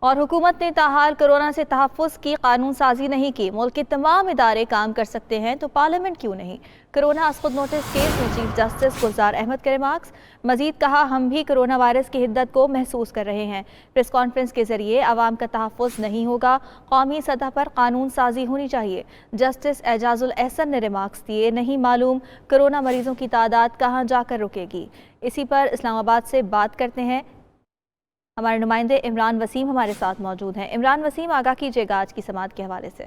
और हुकूमत ने ताहाल कोरोना से तहफ़्फ़ुज़ की कानून साजी नहीं की। मुल्क के तमाम इदारे काम कर सकते हैं तो पार्लियामेंट क्यों नहीं। कोरोना खुद नोटिस केस में चीफ जस्टिस गुलजार अहमद के रिमार्क्स। मजीद कहा, हम भी कोरोना वायरस की हिद्दत को महसूस कर रहे हैं। प्रेस कॉन्फ्रेंस के जरिए आवाम का तहफ़्फ़ुज़ नहीं होगा, कौमी सतह पर कानून साजी होनी चाहिए। जस्टिस एजाजुल एहसन ने रिमार्क्स दिए, नहीं मालूम कोरोना मरीजों की तादाद कहाँ जाकर रुकेगी। इसी पर इस्लामाबाद से बात करते हैं, हमारे नुमाइंदे इमरान वसीम हमारे साथ मौजूद हैं। इमरान वसीम, आगाह कीजिएगा आज की समाअत के हवाले से।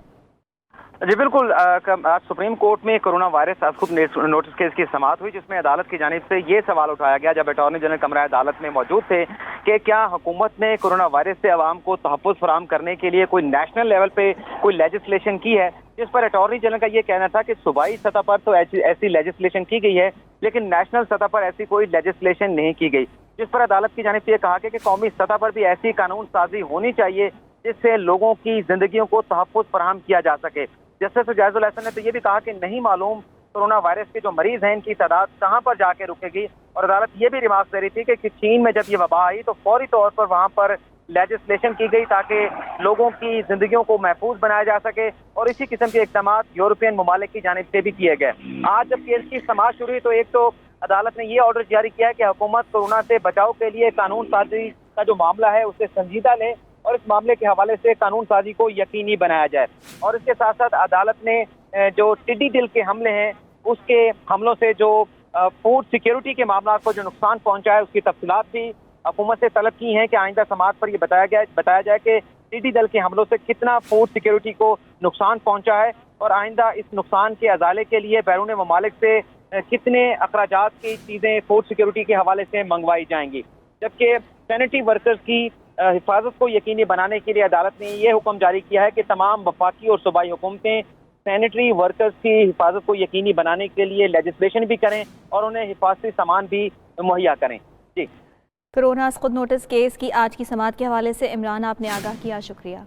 जी बिल्कुल, आज सुप्रीम कोर्ट में कोरोना वायरस खुद नोटिस केस की समाअत हुई, जिसमें अदालत की जानिब से ये सवाल उठाया गया जब अटॉर्नी जनरल कमरा अदालत में मौजूद थे कि क्या हुकूमत ने कोरोना वायरस से आवाम को तहफ़्फ़ुज़ फराहम करने के लिए कोई नेशनल लेवल पे कोई लेजिस्लेशन की है। जिस पर अटॉर्नी जनरल का ये कहना था कि सूबाई सतह पर तो ऐसी लेजिस्लेशन की गई है, लेकिन नेशनल सतह पर ऐसी कोई लेजिस्लेशन नहीं की गई। जिस पर अदालत की जानिब से ये कहा कि कौमी सतह पर भी ऐसी कानून साजी होनी चाहिए जिससे लोगों की जिंदगियों को तहफ़्फ़ुज़ फराहम किया जा सके। जस्टिस एजाजुल एहसन ने तो ये भी कहा कि नहीं मालूम कोरोना वायरस के जो मरीज हैं इनकी तादाद कहां पर जाके रुकेगी। और अदालत ये भी रिमार्क दे रही थी कि चीन में जब ये वबा आई तो फौरी तौर पर वहां पर लेजिस्लेशन की गई ताकि लोगों की जिंदगियों को महफूज बनाया जा सके, और इसी किस्म के इक़दाम यूरोपियन ममालिक की जानिब से भी किए गए। आज जब केस की समाअत शुरू हुई तो एक तो अदालत ने ये ऑर्डर जारी किया कि हुकूमत कोरोना से बचाव के लिए कानून साजी का जो मामला है उसे संजीदा ले और इस मामले के हवाले से कानून साजी को यकीनी बनाया जाए। और इसके साथ साथ अदालत ने जो टिड्डी दिल के हमले हैं उसके हमलों से जो फूड सिक्योरिटी के मामला को जो नुकसान पहुंचा है उसकी तफसीलात भी हुकूमत से तलब की हैं कि आइंदा समाअत पर यह बताया जाए कि टिड्डी दल के हमलों से कितना फूड सिक्योरिटी को नुकसान पहुंचा है और आइंदा इस नुकसान के अजाले के लिए बैरून ममालिक से कितने अखराजात की चीज़ें फूड सिक्योरिटी के हवाले से मंगवाई जाएंगी। जबकि सैनिटरी वर्कर्स की हिफाजत को यकीनी बनाने के लिए अदालत ने यह हुक्म जारी किया है कि तमाम वफाकी और सूबाई हुकूमतें सैनिटरी वर्कर्स की हिफाजत को यकीनी बनाने के लिए लेजिस्लेशन भी करें और उन्हें हिफाजती सामान भी मुहैया करें। जी, कोरोना खुद नोटिस केस की आज की समाअत के हवाले से इमरान आपने आगाह किया, शुक्रिया।